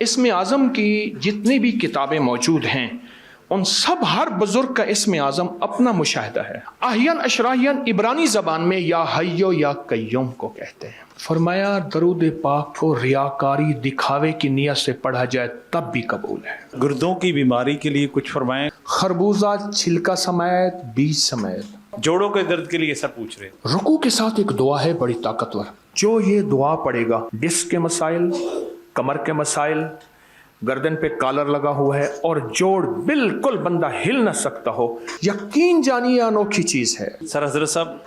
इसमें आज़म की जितनी भी किताबें मौजूद हैं उन सब हर बुजुर्ग का इसमें आज़म अपना मुशाहिदा है। आहियन अशराहियन इब्रानी ज़बान में या हय्यो या कय्यूम को कहते हैं। फरमाया दरूद पाक को रियाकारी दिखावे की नियत से पढ़ा जाए तब भी कबूल है। गुर्दों की बीमारी के लिए कुछ फरमाएं। खरबूजा छिलका समेत बीज समेत। जोड़ों के दर्द के लिए सर पूछ रहे। रुकू के साथ एक दुआ है बड़ी ताकतवर, जो ये दुआ पड़ेगा डिस्क के मसाइल, कमर के मसाइल, गर्दन पे कॉलर लगा हुआ है और जोड़ बिल्कुल बंदा हिल न सकता हो, यकीन जानिए अनोखी चीज है। सर हजरत साहब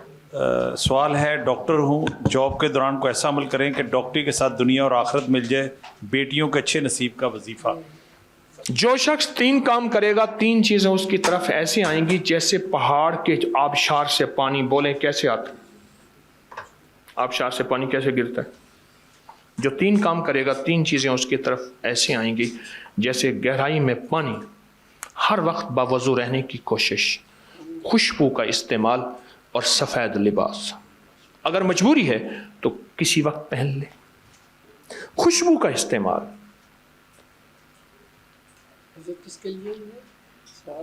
सवाल है, डॉक्टर हूँ, जॉब के दौरान को ऐसा अमल करें कि डॉक्टरी के साथ दुनिया और आखिरत मिल जाए, बेटियों के अच्छे नसीब का वजीफा। जो शख्स 3 काम करेगा 3 चीजें उसकी तरफ ऐसी आएंगी जैसे पहाड़ के आबशार से पानी। बोले कैसे आता? आबशार से पानी कैसे गिरता है? जो 3 काम करेगा 3 चीजें उसकी तरफ ऐसी आएंगी जैसे गहराई में पानी, हर वक्त बावजू रहने की कोशिश, खुशबू का इस्तेमाल और सफेद लिबास। अगर मजबूरी है तो किसी वक्त पहन ले। खुशबू का इस्तेमाल, किसके लिए?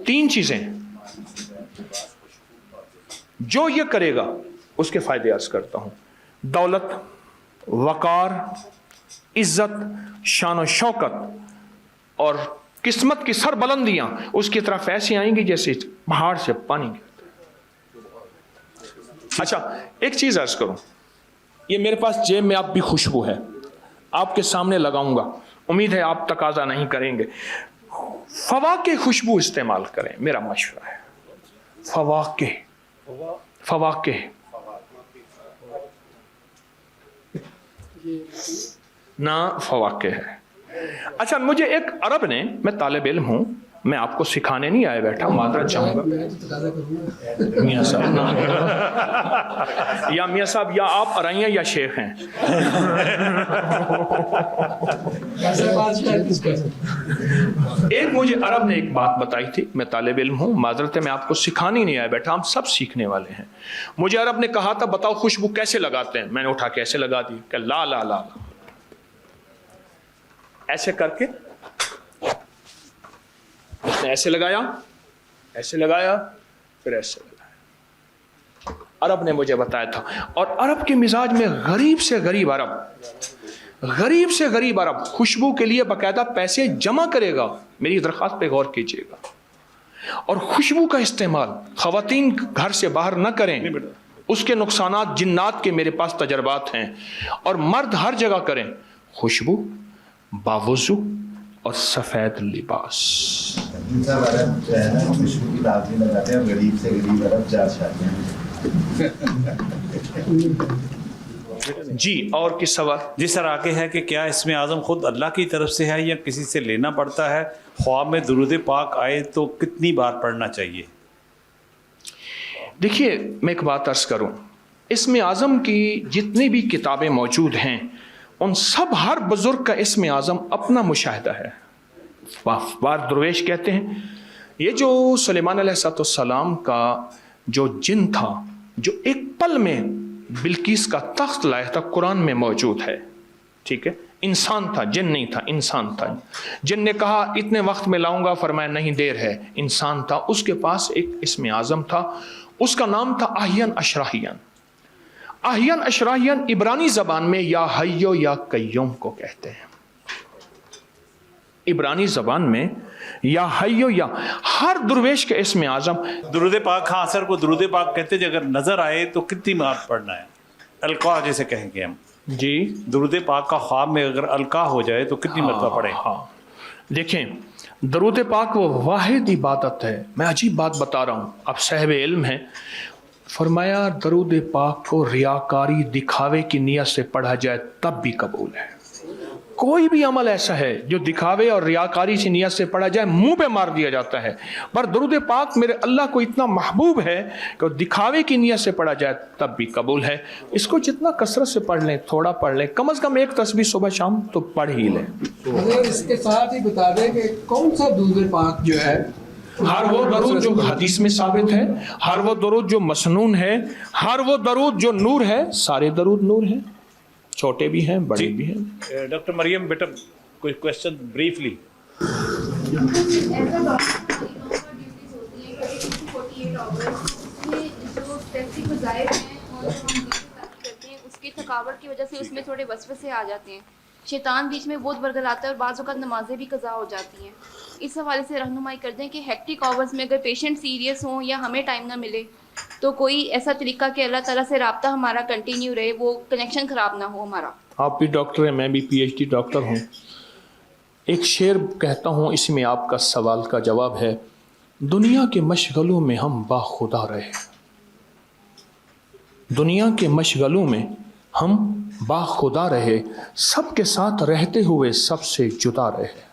3 चीजें जो ये करेगा उसके फायदे अर्ज करता हूं। दौलत, वकार, इज्जत, शान और शौकत और किस्मत की सरबुलंदियां उसकी तरफ ऐसी आएंगी जैसे पहाड़ से पानी गिरता है। अच्छा, एक चीज अर्ज करूं, ये मेरे पास जेब में आप भी खुशबू है, आपके सामने लगाऊंगा, उम्मीद है आप तकाजा नहीं करेंगे। फवाके खुशबू इस्तेमाल करें, मेरा मशवरा है। फवाके, फवाके ना फवाके है। अच्छा, मुझे एक अरब ने, मैं तालिब इल्म हूं, मैं आपको सिखाने नहीं आया बैठा, माजरत चाहूंगा मियां साहब ना, या मियां साहब या आप अरैया या शेख हैं। एक मुझे अरब ने एक बात बताई थी, मैं तालिब इल्म हूं, माजरत मैं आपको सिखाने नहीं आया बैठा, हम सब सीखने वाले हैं। मुझे अरब ने कहा था बताओ खुशबू कैसे लगाते हैं, मैंने उठा के ऐसे लगा दी कि ला ला ला ला, ऐसे करके उसने ऐसे लगाया, ऐसे लगाया, फिर ऐसे लगाया। अरब ने मुझे बताया था। और अरब के मिजाज में गरीब से गरीब अरब, गरीब से गरीब अरब खुशबू के लिए बाकायदा पैसे जमा करेगा। मेरी दरख्वास्त पे गौर कीजिएगा। और खुशबू का इस्तेमाल खवातीन घर से बाहर न करें, उसके नुकसानात जिन्नात के मेरे पास तजर्बात हैं। और मर्द हर जगह करें खुशबू, बावुजू और सफेद लिबास। खुशबू की दावत लगाते हैं, गरीब से गरीब अरब जा जाते हैं। जी, और किस सवाल? जी सर, आगे है कि क्या इसमें आज़म खुद अल्लाह की तरफ से है या किसी से लेना पड़ता है? ख्वाब में दुरूद पाक आए तो कितनी बार पढ़ना चाहिए? देखिए, मैं एक बात अर्ज करूं, इसमें आज़म की जितनी भी किताबें मौजूद हैं उन सब हर बुजुर्ग का इसमें आज़म अपना मुशाहिदा है। बार दरवेश कहते हैं, ये जो सुलेमान अलैहिस्सलाम का जो जिन था, जो एक पल में बिल्किस का तख्त लाया था, कुरान में मौजूद है। ठीक है, इंसान था, जिन नहीं था, इंसान था। जिन ने कहा इतने वक्त में लाऊंगा, फरमाया नहीं देर है। इंसान था, उसके पास एक इसमें आज़म था, उसका नाम था आहियन अशराहियन। आहियन अशराहियन इब्रानी ज़बान में या हय्यो या कय्यूम को कहते हैं। इब्रानी ज़बान में या हय्यो या हर दुर्वेश के इसमें आज़म। दुरूद पाक, हाँ सर, को दुरूद पाक कहते हैं। अगर नजर आए तो कितनी बार पढ़ना है? अलका जैसे कहेंगे हम जी, दुरूद पाक का ख्वाब में अगर अलका हो जाए तो कितनी मरतबा पढ़े? हाँ, देखें, दरूद पाक वो वाहिद इबादत है। मैं अजीब बात बता रहा हूँ, आप साहिब इल्म हैं। फरमाया दरूद पाक को रियाकारी दिखावे की नियत से पढ़ा जाए तब भी कबूल है। कोई भी अमल ऐसा है जो दिखावे और रियाकारी की नियत से पढ़ा जाए मुंह पे मार दिया जाता है। पर दरूद पाक मेरे अल्लाह को इतना महबूब है कि दिखावे की नियत से पढ़ा जाए तब भी कबूल है। इसको जितना कसरत से पढ़ लें, थोड़ा पढ़ लें, कम से कम एक तस्बीह सुबह शाम तो पढ़ ही लें। इसके साथ ही बता दें कि कौन सा दरूद पाक जो है, हर वो दरूद जो हदीस में साबित है, हर वो दरूद जो मसनून है, हर वो दरूद जो नूर है। सारे दरूद नूर हैं, छोटे भी हैं, बड़े भी हैं। डॉक्टर मरियम बेटा कोई क्वेश्चन ब्रीफली? उसकी थकावट की वजह से उसमें थोड़े वसवसे आ जाते हैं, शैतान बीच में बहुत बरगलाता है और बाज़ औक़ात नमाजें भी कज़ा हो जाती हैं। इस हवाले से रहनुमाई कर दें कि हेक्टिक आवर्स में अगर पेशेंट सीरियस हों या हमें टाइम ना मिले तो कोई ऐसा तरीका कि अल्लाह ताला से राब्ता हमारा कंटिन्यू रहे, वो कनेक्शन ख़राब ना हो हमारा। आप भी डॉक्टर हैं, मैं भी PhD डॉक्टर हूँ। एक शेर कहता हूँ, इसमें आपका सवाल का जवाब है, दुनिया के मशगलों में हम बाखुदा रहे, दुनिया के मशगलों में हम बाखुदा रहे, सबके साथ रहते हुए सबसे जुदा रहे।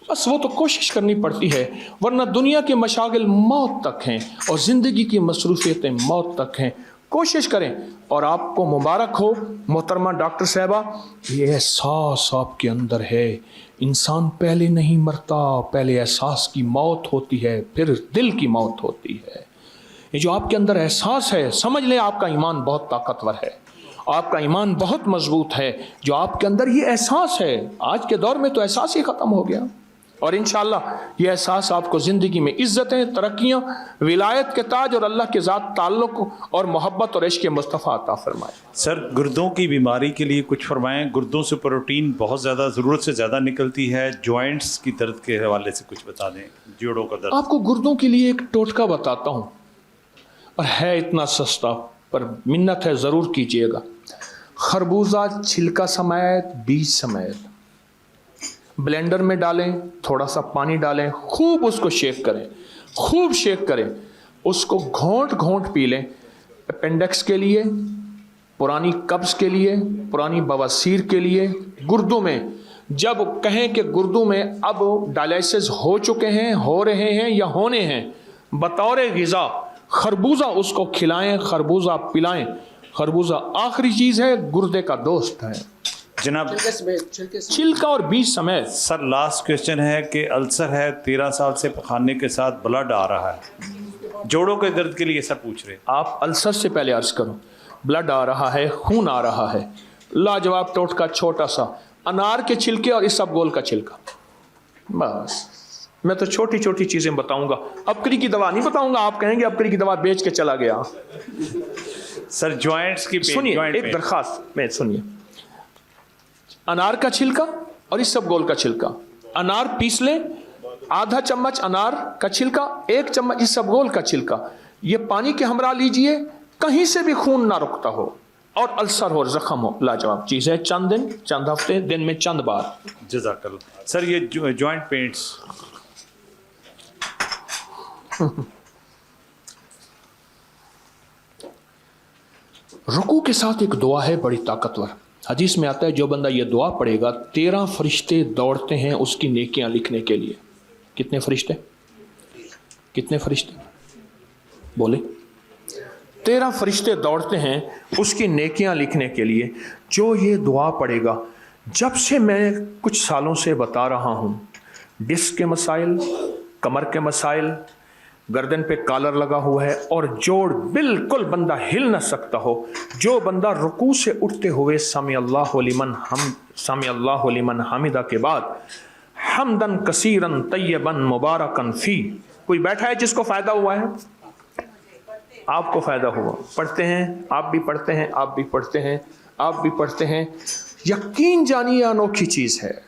बस वो तो कोशिश करनी पड़ती है, वरना दुनिया के मशागिल मौत तक हैं और ज़िंदगी की मसरूफियतें मौत तक हैं। कोशिश करें। और आपको मुबारक हो मोहतरमा डॉक्टर साहबा, ये एहसास आपके अंदर है। इंसान पहले नहीं मरता, पहले एहसास की मौत होती है, फिर दिल की मौत होती है। ये जो आपके अंदर एहसास है, समझ लें आपका ईमान बहुत ताकतवर है, आपका ईमान बहुत मजबूत है। जो आपके अंदर ये एहसास है, आज के दौर में तो एहसास ही ख़त्म हो गया, और इंशाअल्लाह ये एहसास आपको ज़िंदगी में इज़्ज़तें, तरक्कियाँ, विलायत के ताज और अल्लाह के ज़ात ताल्लुक़ और मोहब्बत और इश्क़ मुस्तफ़ा अता फरमाए। सर, गुर्दों की बीमारी के लिए कुछ फरमाएं। गुर्दों से प्रोटीन बहुत ज़्यादा ज़रूरत से ज़्यादा निकलती है, जॉइंट्स की दर्द के हवाले से कुछ बता दें, जोड़ों का दर्द। आपको गुर्दों के लिए एक टोटका बताता हूँ, और है इतना सस्ता, पर मिन्नत है ज़रूर कीजिएगा। खरबूजा छिलका समेत, बीज समेत ब्लेंडर में डालें, थोड़ा सा पानी डालें, खूब उसको शेक करें, खूब शेक करें, उसको घोंट घोंट पी लें। अपेंडिक्स के लिए, पुरानी कब्ज़ के लिए, पुरानी बवासीर के लिए, गुर्दों में जब कहें कि गुर्दों में अब डायलिसिस हो चुके हैं, हो रहे हैं या होने हैं, बतौर ग़िज़ा खरबूजा उसको खिलाएं, खरबूजा पिलाएं। खरबूजा आखिरी चीज़ है, गुर्दे का दोस्त है। जनाब, छिलका और बीज समेत। सर लास्ट क्वेश्चन है कि अल्सर है, 13 साल से पखाने के साथ ब्लड आ रहा है, जोड़ों के दर्द के लिए सर पूछ रहे। आप अल्सर से पहले अर्ज करो, ब्लड आ रहा है, खून आ रहा है, लाजवाब टोटका छोटा सा, अनार के छिलके और इसबगोल का छिलका। बस मैं तो छोटी छोटी चीज़ें बताऊंगा, अबकरी की दवा नहीं बताऊंगा। आप कहेंगे अबकरी की दवा बेच के चला गया। सर जॉइंट्स की सुनिए, एक दरखास्त में सुनिए, अनार का छिलका और इसबगोल का छिलका, अनार पीस लें, आधा चम्मच अनार का छिलका, 1 चम्मच इसबगोल का छिलका, ये पानी के हमरा लीजिए, कहीं से भी खून ना रुकता हो और अल्सर हो, जख्म हो, लाजवाब चीज़ है। चंद दिन, चंद हफ्ते, दिन में चंद बार। जज़ाकल्लाह। सर ये जॉइंट पेन्स, रुकू के साथ एक दुआ है बड़ी ताकतवर। हदीस में आता है, जो बंदा ये दुआ पढ़ेगा 13 फरिश्ते दौड़ते हैं उसकी नेकियां लिखने के लिए। कितने फरिश्ते? कितने फरिश्ते बोले? 13 फरिश्ते दौड़ते हैं उसकी नेकियां लिखने के लिए। जो ये दुआ पढ़ेगा, जब से मैं कुछ सालों से बता रहा हूँ, डिस्क के मसाइल, कमर के मसाइल, गर्दन पे कॉलर लगा हुआ है और जोड़ बिल्कुल बंदा हिल न सकता हो, जो बंदा रुकू से उठते हुए समी अल्लाहु लिमन हामिदा के बाद हमदन कसीरन तय्यबन मुबारकन फी, कोई बैठा है जिसको फ़ायदा हुआ है? आपको फ़ायदा हुआ, पढ़ते हैं, आप भी पढ़ते हैं, आप भी पढ़ते हैं, आप भी पढ़ते हैं। यकीन जानिए अनोखी चीज़ है।